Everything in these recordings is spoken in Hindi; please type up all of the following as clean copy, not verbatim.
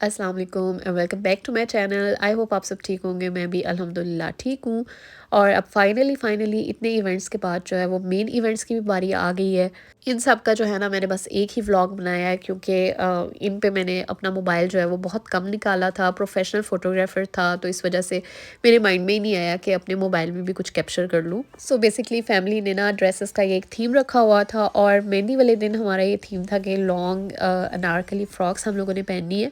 अस्सलाम वालेकुम and welcome back to my channel. I hope आप सब ठीक होंगे। मैं भी अल्हम्दुलिल्लाह ठीक हूँ। और अब फाइनली इतने इवेंट्स के बाद जो है वो मेन इवेंट्स की भी बारी आ गई है। इन सब का जो है ना मैंने बस एक ही व्लॉग बनाया है क्योंकि इन पे मैंने अपना मोबाइल जो है वो बहुत कम निकाला था। प्रोफेशनल फ़ोटोग्राफ़र था तो इस वजह से मेरे माइंड में ही नहीं आया कि अपने मोबाइल में भी कुछ कैप्चर कर लूँ। सो बेसिकली फैमिली ने ना ड्रेसेस का ये एक थीम रखा हुआ था और मेहंदी वाले दिन हमारा ये थीम था कि लॉन्ग अनारकली फ़्रॉक्स हम लोगों ने पहननी है।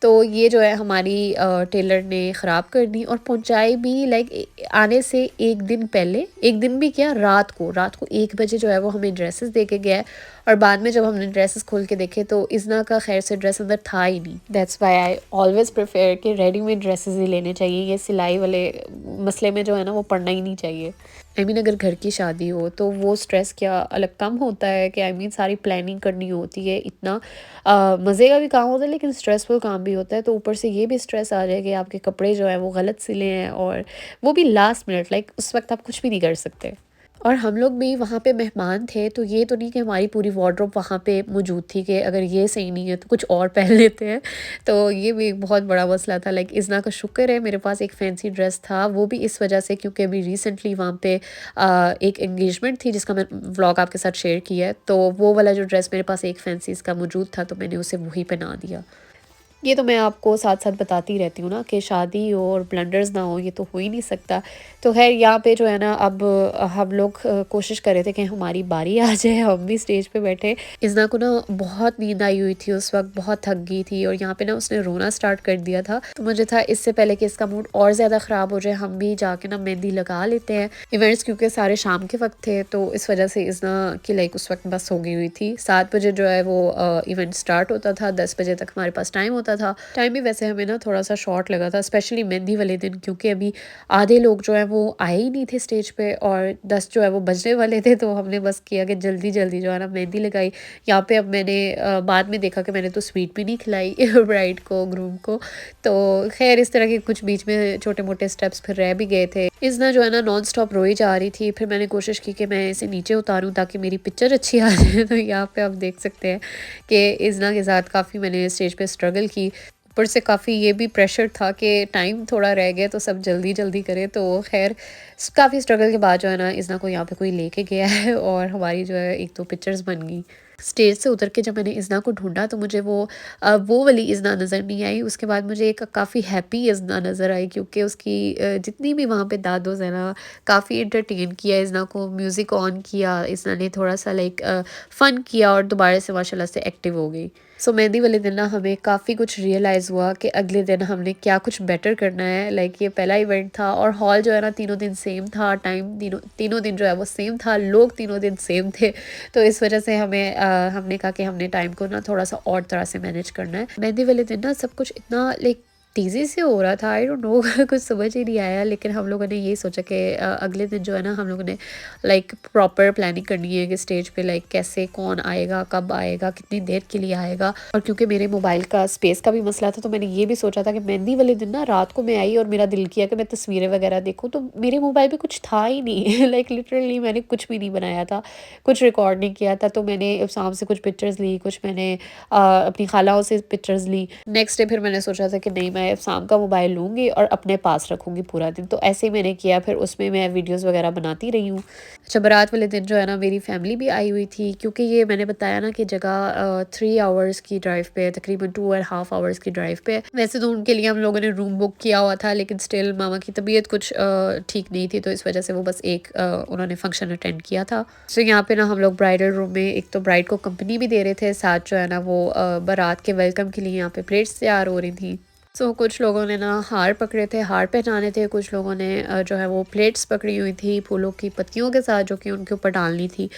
तो ये जो है हमारी टेलर ने ख़राब कर दी और पहुंचाई भी लाइक आने से एक दिन पहले। एक दिन भी क्या, रात को 1 बजे जो है वो हमें ड्रेसेस दे के गया है। और बाद में जब हमने ड्रेसेस खोल के देखे तो इज़्ना का खैर से ड्रेस अंदर था ही नहीं। That's why I always prefer कि रेडीमेड ड्रेसेस ही लेने चाहिए। ये सिलाई वाले मसले में जो है ना वो पड़ना ही नहीं चाहिए। आई मीन अगर घर की शादी हो तो वो स्ट्रेस क्या अलग कम होता है कि आई मीन सारी प्लानिंग करनी होती है। इतना मज़े का भी काम होता है लेकिन स्ट्रेसफुल काम भी होता है। तो ऊपर से ये भी स्ट्रेस आ जाए कि आपके कपड़े जो हैं वो गलत सिले हैं और वो भी लास्ट मिनट, लाइक उस वक्त आप कुछ भी नहीं कर सकते। और हम लोग भी वहाँ पे मेहमान थे तो ये तो नहीं कि हमारी पूरी वार्डरोब वहाँ पे मौजूद थी कि अगर ये सही नहीं है तो कुछ और पहन लेते हैं। तो ये भी एक बहुत बड़ा मसला था। लाइक इज़्ना का शुक्र है मेरे पास एक फैंसी ड्रेस था, वो भी इस वजह से क्योंकि अभी रिसेंटली वहाँ पे एक एंगेजमेंट थी जिसका मैं व्लॉग आपके साथ शेयर किया है। तो वो वाला जो ड्रेस मेरे पास एक फैंसी इसका मौजूद था तो मैंने उसे वही पहना दिया। ये तो मैं आपको साथ-साथ बताती रहती हूँ ना कि शादी हो और ब्लंडर्स ना हो, ये तो हो ही नहीं सकता। तो ख़ैर यहाँ पे जो है ना अब हम लोग कोशिश कर रहे थे कि हमारी बारी आ जाए, हम भी स्टेज पे बैठे। इज़्ना को ना बहुत नींद आई हुई थी उस वक़्त, बहुत थक गई थी और यहाँ पे ना उसने रोना स्टार्ट कर दिया था। तो मुझे था इससे पहले कि इसका मूड और ज़्यादा ख़राब हो जाए, हम भी जाके ना मेहंदी लगा लेते हैं। इवेंट्स क्योंकि सारे शाम के वक़्त थे तो इस वजह से इज़्ना की लाइक उस वक़्त बस हो गई हुई थी। 7 बजे जो है वो इवेंट स्टार्ट होता था, 10 बजे तक हमारे पास टाइम होता था। टाइम भी वैसे हमें ना थोड़ा-सा शॉर्ट लगा था स्पेशली मेहंदी वाले दिन क्योंकि अभी आधे लोग जो हैं वो आए ही नहीं थे स्टेज पे और 10 जो है वो बजने वाले थे। तो हमने बस किया कि जल्दी-जल्दी जो है ना मेहंदी लगाई। यहाँ पे अब मैंने बाद में देखा कि मैंने तो स्वीट भी नहीं खिलाई ब्राइड को, ग्रूम को। तो ख़ैर इस तरह के कुछ बीच में छोटे-मोटे स्टेप्स फिर रह भी गए थे। इज़्ना जो है ना नॉन स्टॉप रोई जा रही थी। फिर मैंने कोशिश की कि मैं इसे नीचे उतारूँ ताकि मेरी पिक्चर अच्छी आ जाए। तो यहाँ पे आप देख सकते हैं कि इज़्ना के साथ काफ़ी मैंने स्टेज पे स्ट्रगल की। ऊपर से काफ़ी ये भी प्रेशर था कि टाइम थोड़ा रह गया तो सब जल्दी-जल्दी करें। तो ख़ैर काफ़ी स्ट्रगल के बाद जो है ना इज़्ना को यहाँ पे कोई लेके गया है और हमारी जो है 1-2 पिक्चर्स बन गई। स्टेज से उतर के जब मैंने इज़्ना को ढूँढा तो मुझे वो वाली इज़्ना नज़र नहीं आई। उसके बाद मुझे एक काफ़ी हैप्पी इज़्ना नज़र आई क्योंकि उसकी जितनी भी वहाँ पे दादोज़ हैं ना काफ़ी एंटरटेन किया इज़्ना को, म्यूज़िक ऑन किया, इज़्ना ने थोड़ा-सा लाइक फ़न किया और दोबारा से माशाल्लाह से एक्टिव हो गई। सो मेहंदी वाले दिन ना हमें काफ़ी कुछ रियलाइज़ हुआ कि अगले दिन हमने क्या कुछ बेटर करना है। लाइक ये पहला इवेंट था और हॉल जो है ना तीनों दिन सेम था, टाइम तीनों तीनों दिन जो है वो सेम था, लोग तीनों दिन सेम थे। तो इस वजह से हमने कहा कि हमने टाइम को ना थोड़ा-सा और तरह से मैनेज करना है। मेहंदी वाले दिन ना सब कुछ इतना लाइक तेज़ी से हो रहा था, आई डोंट नो कुछ समझ ही नहीं आया। लेकिन हम लोगों ने ये सोचा कि अगले दिन जो है ना हम लोगों ने लाइक प्रॉपर प्लानिंग करनी है कि स्टेज पे लाइक कैसे कौन आएगा, कब आएगा, कितनी देर के लिए आएगा। और क्योंकि मेरे मोबाइल का स्पेस का भी मसला था तो मैंने ये भी सोचा था कि मेहंदी वाले दिन ना रात को मैं आई और मेरा दिल किया कि मैं तस्वीरें वगैरह देखूँ तो मेरे मोबाइल पे कुछ था ही नहीं लाइक लिटरली मैंने कुछ भी नहीं बनाया था, कुछ रिकॉर्ड नहीं किया था। तो मैंने शाम से कुछ पिक्चर्स ली, कुछ मैंने अपनी खालाओं से पिक्चर्स ली। नेक्स्ट डे फिर मैंने सोचा था कि नहीं मैं शाम का मोबाइल लूँगी और अपने पास रखूँगी पूरा दिन। तो ऐसे ही मैंने किया, फिर उसमें मैं वीडियोज़ वगैरह बनाती रही हूँ। अच्छा, बारात वाले दिन जो है ना मेरी फैमिली भी आई हुई थी क्योंकि ये मैंने बताया ना कि जगह 3 आवर्स की ड्राइव पे है, तकरीबन 2 एंड हाफ आवर्स की ड्राइव पे है। वैसे तो उनके लिए हम लोगों ने रूम बुक किया हुआ था लेकिन स्टिल मामा की तबीयत कुछ ठीक नहीं थी तो इस वजह से वो बस एक उन्होंने फंक्शन अटेंड किया था। सो यहाँ पे ना हम लोग ब्राइडल रूम में एक तो ब्राइड को कंपनी भी दे रहे थे, साथ जो है ना वो बारात के वेलकम के लिए यहाँ पे प्लेट्स तैयार हो रही थी। सो कुछ लोगों ने ना हार पकड़े थे, हार पहनाने थे, कुछ लोगों ने जो है वो प्लेट्स पकड़ी हुई थी फूलों की पत्तियों के साथ जो कि उनके ऊपर डालनी थी।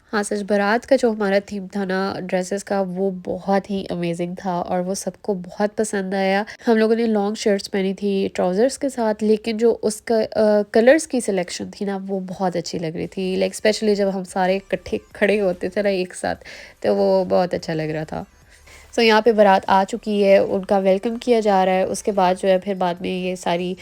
हाँ, सच बारात का जो हमारा थीम था ना ड्रेसेस का वो बहुत ही अमेजिंग था और वो सबको बहुत पसंद आया। हम लोगों ने लॉन्ग शर्ट्स पहनी थी ट्राउज़र्स के साथ लेकिन जो उसका कलर्स की सिलेक्शन थी ना वो बहुत अच्छी लग रही थी। लाइक स्पेशली जब हम सारे इकट्ठे खड़े होते थे ना एक साथ तो वो बहुत अच्छा लग रहा था। सो यहाँ पे बारात आ चुकी है, उनका वेलकम किया जा रहा है। उसके बाद जो है फिर बाद में ये सारी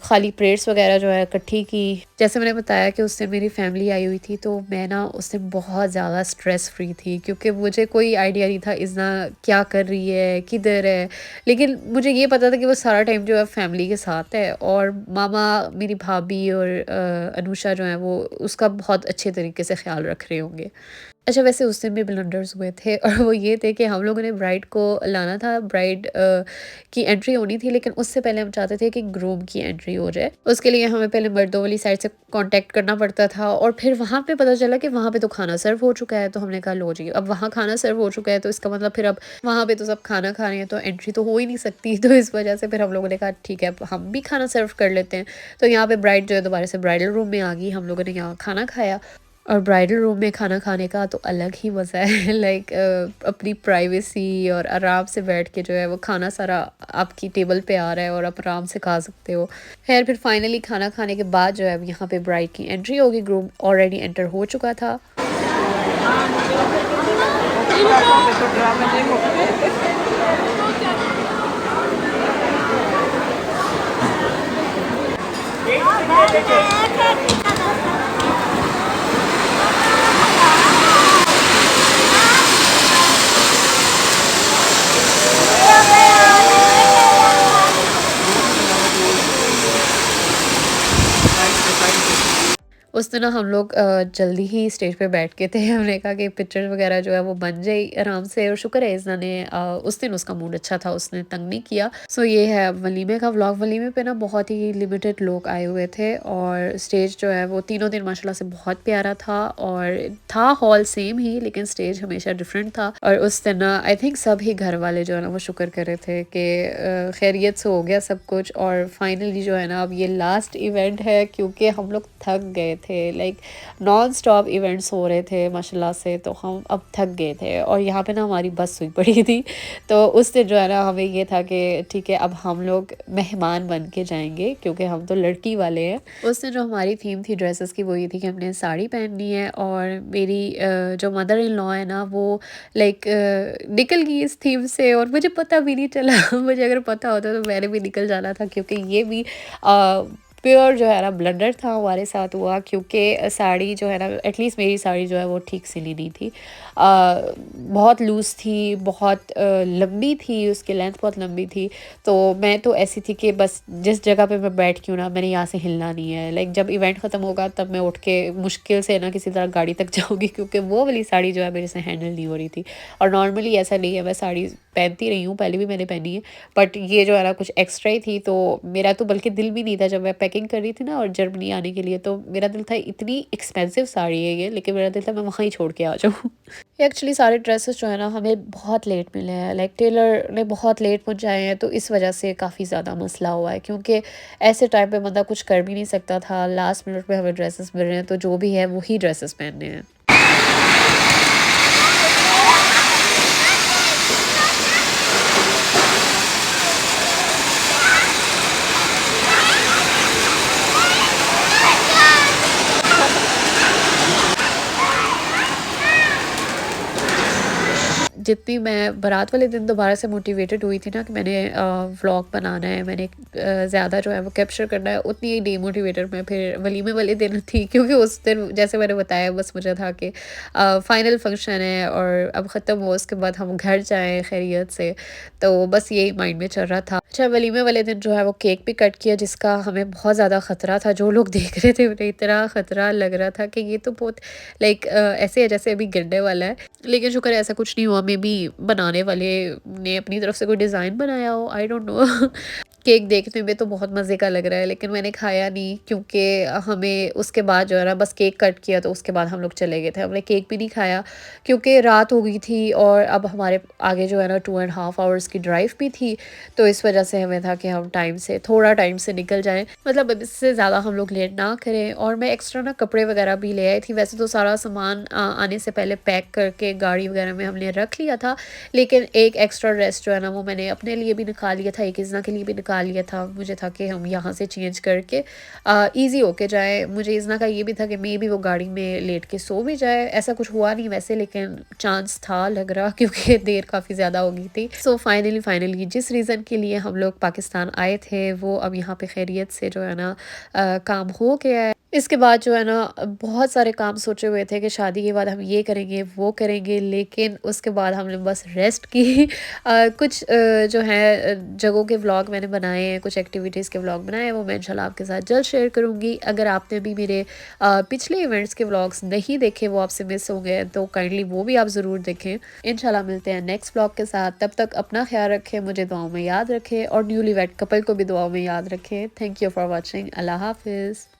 खाली प्लेट्स वगैरह जो है इकट्ठी की। जैसे मैंने बताया कि उस दिन मेरी फैमिली आई हुई थी, तो मैं ना उस दिन बहुत ज़्यादा स्ट्रेस फ्री थी क्योंकि मुझे कोई आइडिया नहीं था इज़्ना क्या कर रही है, किधर है। लेकिन मुझे ये पता था कि वो सारा टाइम जो है फैमिली के साथ है, और मामा, मेरी भाभी और अनुषा जो है वो उसका बहुत अच्छे तरीके से ख्याल रख रहे होंगे। अच्छा, वैसे उस दिन भी ब्लंडर्स हुए थे और वो ये थे कि हम लोगों ने ब्राइड को लाना था, ब्राइड की एंट्री होनी थी, लेकिन उससे पहले हम चाहते थे कि ग्रूम की एंट्री हो जाए। उसके लिए हमें पहले मर्दों वाली साइड से कांटेक्ट करना पड़ता था, और फिर वहाँ पे पता चला कि वहाँ पे तो खाना सर्व हो चुका है। तो हमने कहा लो जी, अब वहाँ खाना सर्व हो चुका है तो इसका मतलब फिर अब वहाँ पे तो सब खाना खा रहे हैं, तो एंट्री तो हो ही नहीं सकती। तो इस वजह से फिर हम लोगों ने कहा ठीक है, अब हम भी खाना सर्व कर लेते हैं। तो यहाँ पे ब्राइड जो है दोबारा से ब्राइडल रूम में आ गई, हम लोगों ने यहाँ खाना खाया। और ब्राइडल रूम में खाना खाने का तो अलग ही मज़ा है। लाइक अपनी प्राइवेसी और आराम से बैठ के जो है वो खाना सारा आपकी टेबल पे आ रहा है और आप आराम से खा सकते हो। खैर फिर फाइनली खाना खाने के बाद जो है अब यहाँ पे ब्राइड की एंट्री होगी। ग्रूम ऑलरेडी एंटर हो चुका था। उस दिन ना हम लोग जल्दी ही स्टेज पे बैठ गए थे। हमने कहा कि पिक्चर वगैरह जो है वो बन जाए आराम से, और शुक्र है इज़्ना ने उस दिन उसका मूड अच्छा था, उसने तंग नहीं किया। सो ये है वलीमे का व्लॉग। वलीमे पे ना बहुत ही लिमिटेड लोग आए हुए थे, और स्टेज जो है वो तीनों दिन माशाल्लाह से बहुत प्यारा था, और था हॉल सेम ही लेकिन स्टेज हमेशा डिफरेंट था। और उस दिन आई थिंक सब ही घर वाले जो है ना वो शुक्र कर रहे थे कि खैरियत से हो गया सब कुछ। और फाइनली जो है ना अब ये लास्ट इवेंट है, क्योंकि हम लोग थक गए थे। लाइक नॉन स्टॉप इवेंट्स हो रहे थे माशाल्लाह से, तो हम अब थक गए थे। और यहाँ पे ना हमारी बस हुई पड़ी थी, तो उस दिन जो है ना हमें ये था कि ठीक है अब हम लोग मेहमान बन के जाएंगे, क्योंकि हम तो लड़की वाले हैं। उस दिन जो हमारी थीम थी ड्रेसेस की वो ये थी कि हमने साड़ी पहननी है, और मेरी जो मदर इन लॉ है ना वो लाइक निकल गई इस थीम से, और मुझे पता भी नहीं चला। मुझे अगर पता होता तो मैंने भी निकल जाना था, क्योंकि ये भी प्योर जो है ना ब्लंडर था हमारे साथ हुआ, क्योंकि साड़ी जो है ना एटलीस्ट मेरी साड़ी जो है वो ठीक सिली नहीं थी। बहुत लूज़ थी, बहुत लंबी थी, उसकी लेंथ बहुत लंबी थी। तो मैं तो ऐसी थी कि बस जिस जगह पे मैं बैठ के हूँ ना, मैंने यहाँ से हिलना नहीं है। लाइक जब इवेंट ख़त्म होगा तब मैं उठ के मुश्किल से ना किसी तरह गाड़ी तक जाऊँगी, क्योंकि वो वाली साड़ी जो है मेरे से हैंडल नहीं हो रही थी। और नॉर्मली ऐसा नहीं है, मैं साड़ी पहनती रही हूँ, पहले भी मैंने पहनी है, बट ये जो है ना कुछ एक्स्ट्रा ही थी। तो मेरा तो बल्कि दिल भी नहीं था जब मैं पैकिंग कर रही थी ना और जर्मनी आने के लिए, तो मेरा दिल था इतनी एक्सपेंसिव साड़ी है ये, लेकिन मेरा दिल था मैं वहाँ ही छोड़ के आ जाऊँ। एक्चुअली सारे ड्रेसेस जो है ना हमें बहुत लेट मिले हैं, लाइक टेलर ने बहुत लेट पहुँचाए हैं, तो इस वजह से काफ़ी ज़्यादा मसला हुआ है। क्योंकि ऐसे टाइम पे बंदा कुछ कर भी नहीं सकता था, लास्ट मिनट पे हमें ड्रेसेस मिल रहे हैं, तो जो भी है वही ड्रेसेस पहनने हैं। जितनी मैं बारात वाले दिन दोबारा से मोटिवेटेड हुई थी ना कि मैंने व्लॉग बनाना है, मैंने ज़्यादा जो है वो कैप्चर करना है, उतनी ही डीमोटिवेटेड मैं फिर वलीमे वाले दिन थी। क्योंकि उस दिन जैसे मैंने बताया बस मुझे था कि फ़ाइनल फंक्शन है और अब ख़त्म हो, उसके बाद हम घर जाएँ खैरियत से। तो बस यही माइंड में चल रहा था। अच्छा, वलीमे वाले दिन जो है वो केक भी कट किया, जिसका हमें बहुत ज़्यादा ख़तरा था। जो लोग देख रहे थे उन्हें इतना ख़तरा लग रहा था कि ये तो बहुत लाइक ऐसे है जैसे अभी गिरने वाला है। लेकिन शुक्र है ऐसा कुछ नहीं हुआ। मे बी बनाने वाले ने अपनी तरफ से कोई डिज़ाइन बनाया हो, आई डोंट नो। केक देखने में तो बहुत मज़े का लग रहा है, लेकिन मैंने खाया नहीं, क्योंकि हमें उसके बाद जो है ना बस केक कट किया, तो उसके बाद हम लोग चले गए थे। हमने केक भी नहीं खाया क्योंकि रात हो गई थी, और अब हमारे आगे जो है ना 2.5 आवर्स की ड्राइव भी थी। तो इस वजह से हमें था कि हम थोड़ा टाइम से निकल जाएं, मतलब अब इससे ज़्यादा हम लोग लेट ना करें। और मैं एक्स्ट्रा ना कपड़े वगैरह भी ले आई थी। वैसे तो सारा सामान आने से पहले पैक करके गाड़ी वगैरह में हमने रख लिया था, लेकिन एक एक्स्ट्रा ड्रेस जो है ना वो मैंने अपने लिए भी निकाल लिया था, एक इज़्ना के लिए भी निकाल निकाल लिया था, मुझे था कि हम यहाँ से चेंज करके ईज़ी होके जाएँ। मुझे इज़्ना का ये भी था कि मेबी वो गाड़ी में लेट के सो भी जाए, ऐसा कुछ हुआ नहीं वैसे, लेकिन चांस था लग रहा क्योंकि देर काफ़ी ज़्यादा हो गई थी। सो फाइनली जिस रीज़न के लिए हम लोग पाकिस्तान आए थे वो अब यहाँ पे खैरियत से जो है ना काम हो गया है। इसके बाद जो है ना बहुत सारे काम सोचे हुए थे कि शादी के बाद हम ये करेंगे, वो करेंगे, लेकिन उसके बाद हमने बस रेस्ट की। कुछ जो है जगहों के व्लॉग मैंने बनाए हैं, कुछ एक्टिविटीज़ के व्लॉग बनाए हैं, वो मैं इंशाल्लाह आपके साथ जल्द शेयर करूँगी। अगर आपने भी मेरे पिछले इवेंट्स के व्लॉग्स नहीं देखे, वो आपसे मिस हो गए, तो काइंडली वो भी आप ज़रूर देखें। इंशाल्लाह मिलते हैं नेक्स्ट व्लॉग के साथ, तब तक अपना ख्याल रखें, मुझे दुआओं में याद रखें और न्यूली वेड कपल को भी दुआओं में याद रखें। Thank you for watching. Allah हाफ़िज़।